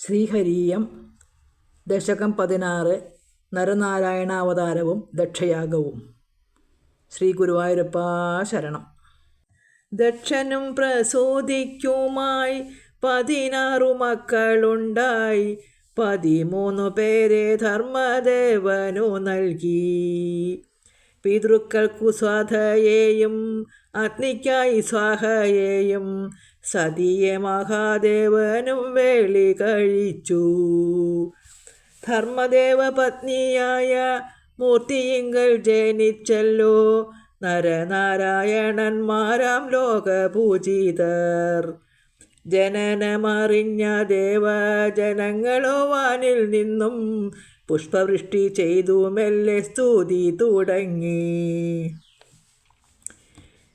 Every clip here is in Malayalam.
ശ്രീഹരീയം ദശകം 16 നരനാരായണാവതാരവും ദക്ഷയാഗവും. ശ്രീ ഗുരുവായൂരപ്പാ ശരണം. ദക്ഷനും പ്രസൂതിക്കുമായി 16 മക്കളുണ്ടായി. 13 പേരെ ധർമ്മദേവനു നൽകി. പിതൃക്കൾക്കു സ്വാധയെയും അഗ്നിക്കായി സ്വാഹയെയും സതിയെ മഹാദേവനും വേളി കഴിച്ചു. ധർമ്മദേവ പത്നിയായ മൂർത്തിയിങ്കൽ ജനിച്ചല്ലോ നരനാരായണന്മാരാം ലോകപൂജിതർ. ജനനമറിഞ്ഞ ദേവജനങ്ങളോ വാനിൽ നിന്നും പുഷ്പവൃഷ്ടി ചെയ്തു മെല്ലെ സ്തുതി തുടങ്ങി.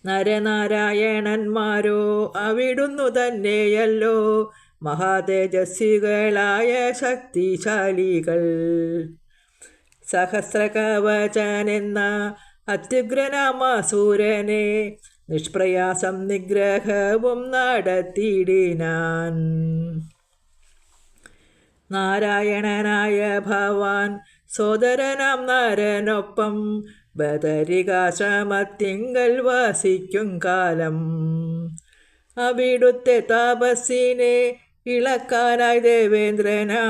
നരനാരായണന്മാരോ അവിടുന്നു തന്നെയല്ലോ മഹാതേജസ്വികളായ ശക്തിശാലികൾ. സഹസ്രകവചനെന്ന അത്യുഗ്രനാമാസൂരനെ നിഷ്പ്രയാസം നിഗ്രഹവും നടത്തിയിടിനാൻ. നാരായണനായ ഭവാൻ സോദരനാം നരനൊപ്പം ബദരികാശ്രമത്തിങ്കൽ വസിക്കും കാലം. അവിടുത്തെ താപസ്സിനെ ഇളക്കാനായി ദേവേന്ദ്രനാ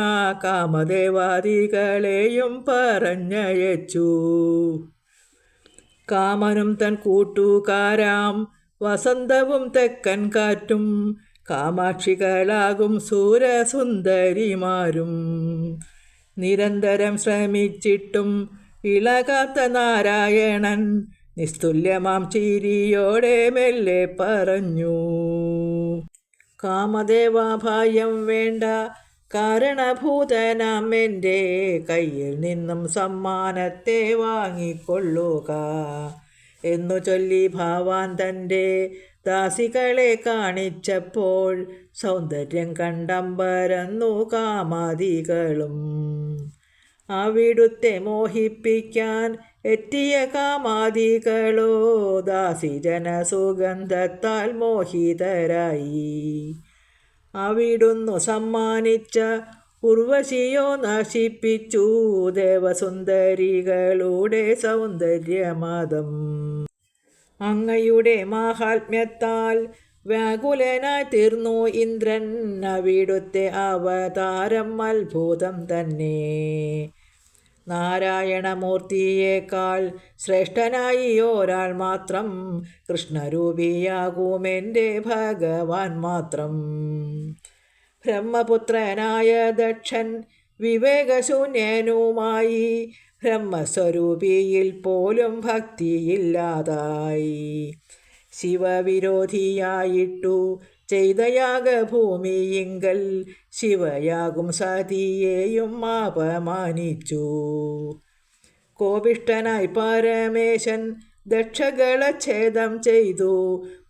കാമദേവാദികളെയും പറഞ്ഞയച്ചു. കാമനും തൻ കൂട്ടുകാരാം വസന്തവും തെക്കൻ കാറ്റും കാമാക്ഷികളാകും സൂരസുന്ദരിമാരും നിരന്തരം ശ്രമിച്ചിട്ടും ഇളകാത്ത നാരായണൻ നിസ്തുല്യമാം ചിരിയോടെ മെല്ലെ പറഞ്ഞു. കാമദേവാ ഭയം വേണ്ട, കാരണഭൂതനാം എൻ്റെ കയ്യിൽ നിന്നും സമ്മാനത്തെ വാങ്ങിക്കൊള്ളുക എന്നു ചൊല്ലി ഭവാൻ തൻ്റെ ദാസികളെ കാണിച്ചപ്പോൾ സൗന്ദര്യം കണ്ടമ്പരന്നു കാമാദികളും. അവിടുത്തെ മോഹിപ്പിക്കാൻ എത്തിയ കാമാദികളോ ദാസിജന സുഗന്ധത്താൽ മോഹിതരായി. അവിടുന്നു സമ്മാനിച്ച ഉർവശിയോ നശിപ്പിച്ചു ദേവസുന്ദരികളുടെ സൗന്ദര്യമതം. അങ്ങയുടെ മാഹാത്മ്യത്താൽ വ്യാകുലനായി തീർന്നു ഇന്ദ്രൻ. അവിടുത്തെ അവതാരം അത്ഭുതം തന്നെ. നാരായണമൂർത്തിയേക്കാൾ ശ്രേഷ്ഠനായി ഒരാൾ മാത്രം കൃഷ്ണരൂപിയാകുമെൻ്റെ ഭഗവാൻ മാത്രം. ബ്രഹ്മപുത്രനായ ദക്ഷൻ വിവേകശൂന്യനുമായി ബ്രഹ്മസ്വരൂപിയിൽ പോലും ഭക്തിയില്ലാതായി. ശിവവിരോധിയായിട്ടു ചെയ്ത യാഗഭൂമിയിങ്കൽ ശിവയാകും സതിയെയും അപമാനിച്ചു. കോപിഷ്ഠനായി പരമേശൻ ദക്ഷകളച്ഛേദം ചെയ്തു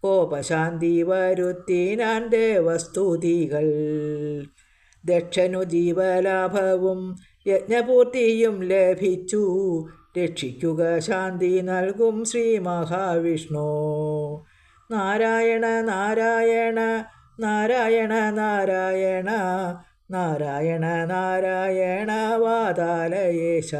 കോപശാന്തി വരുത്തിനാൻ ദേവസ്തുതികൾ. ദക്ഷനു ജീവലാഭവും യജ്ഞപൂർത്തിയും ലഭിച്ചു. രക്ഷിക്കുക ശാന്തി നൽകും ശ്രീ മഹാവിഷ്ണു. നാരായണ നാരായണ നാരായണ നാരായണ നാരായണ നാരായണ വാതാലയേശ.